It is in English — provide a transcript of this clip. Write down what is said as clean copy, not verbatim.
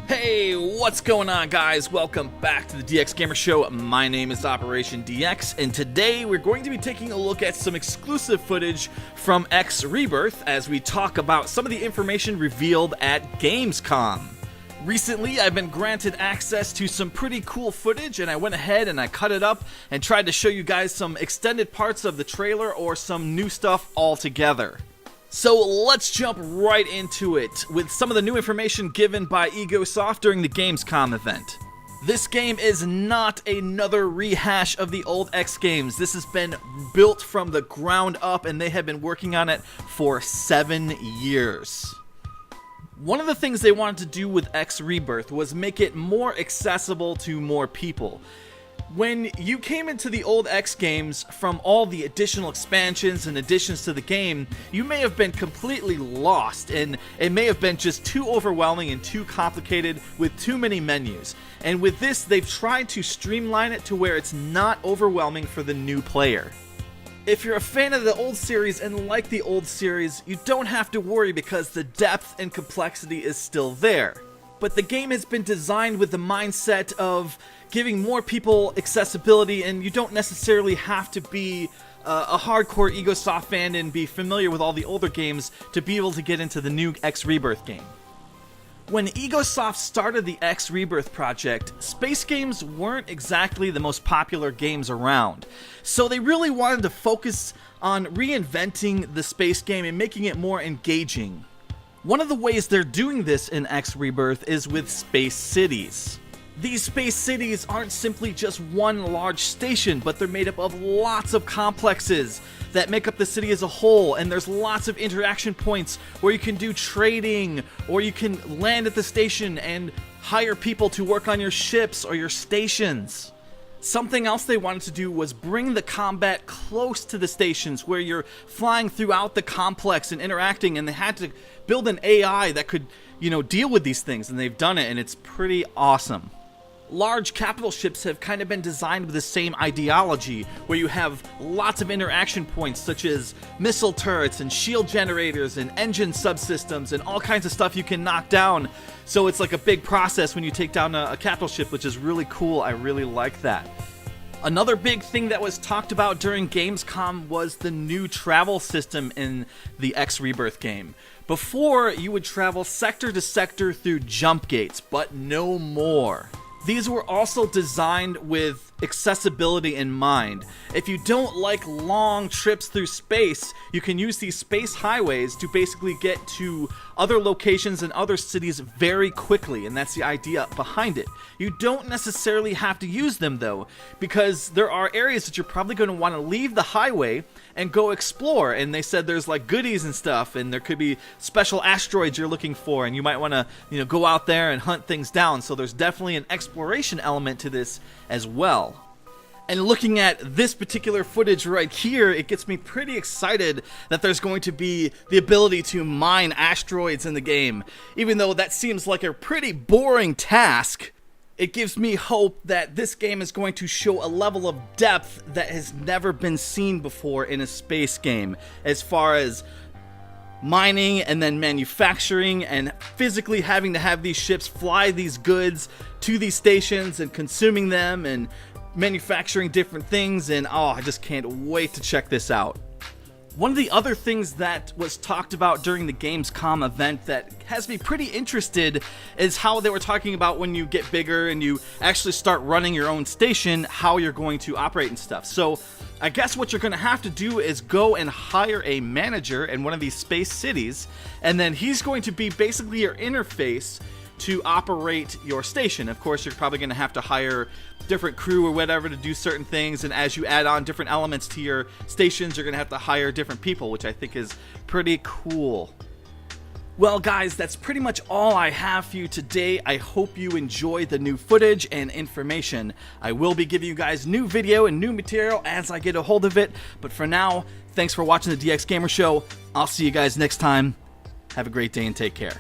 Hey, what's going on, guys? Welcome back to the DX Gamer Show. My name is Operation DX, and today we're going to be taking a look at some exclusive footage from X Rebirth as we talk about some of the information revealed at Gamescom. Recently, I've been granted access to some pretty cool footage, and I went ahead and I cut it up and tried to show you guys some extended parts of the trailer or some new stuff altogether. So let's jump right into it with some of the new information given by Egosoft during the Gamescom event. This game is not another rehash of the old X games. This has been built from the ground up and they have been working on it for 7 years. One of the things they wanted to do with X Rebirth was make it more accessible to more people. When you came into the old X games from all the additional expansions and additions to the game, you may have been completely lost and it may have been just too overwhelming and too complicated with too many menus. And with this, they've tried to streamline it to where it's not overwhelming for the new player. If you're a fan of the old series and like the old series, you don't have to worry because the depth and complexity is still there. But the game has been designed with the mindset of giving more people accessibility, and you don't necessarily have to be a hardcore Egosoft fan and be familiar with all the older games to be able to get into the new X Rebirth game. When Egosoft started the X Rebirth project, space games weren't exactly the most popular games around, so they really wanted to focus on reinventing the space game and making it more engaging. One of the ways they're doing this in X Rebirth is with space cities. These space cities aren't simply just one large station, but they're made up of lots of complexes that make up the city as a whole, and there's lots of interaction points where you can do trading, or you can land at the station and hire people to work on your ships or your stations. Something else they wanted to do was bring the combat close to the stations where you're flying throughout the complex and interacting, and they had to build an AI that could, deal with these things, and they've done it, and it's pretty awesome. Large capital ships have kind of been designed with the same ideology, where you have lots of interaction points such as missile turrets and shield generators and engine subsystems and all kinds of stuff you can knock down. So it's like a big process when you take down a capital ship, which is really cool. I really like that. Another big thing that was talked about during Gamescom was the new travel system in the X Rebirth game. Before, you would travel sector to sector through jump gates, but no more. These were also designed with accessibility in mind. If you don't like long trips through space, you can use these space highways to basically get to other locations and other cities very quickly, and that's the idea behind it. You don't necessarily have to use them though, because there are areas that you're probably going to want to leave the highway and go explore, and they said there's like goodies and stuff, and there could be special asteroids you're looking for, and you might want to go out there and hunt things down. So there's definitely an exploration element to this as well. And looking at this particular footage right here, it gets me pretty excited that there's going to be the ability to mine asteroids in the game. Even though that seems like a pretty boring task, it gives me hope that this game is going to show a level of depth that has never been seen before in a space game, as far as mining and then manufacturing and physically having to have these ships fly these goods to these stations and consuming them and manufacturing different things, and I just can't wait to check this out. One of the other things that was talked about during the Gamescom event that has me pretty interested is how they were talking about when you get bigger and you actually start running your own station, how you're going to operate and stuff. So I guess what you're going to have to do is go and hire a manager in one of these space cities, and then he's going to be basically your interface to operate your station. Of course, you're probably going to have to hire different crew or whatever to do certain things, and as you add on different elements to your stations, you're going to have to hire different people, which I think is pretty cool. Well guys, that's pretty much all I have for you today. I hope you enjoyed the new footage and information. I will be giving you guys new video and new material as I get a hold of it, but for now, thanks for watching the DX Gamer Show. I'll see you guys next time. Have a great day and take care.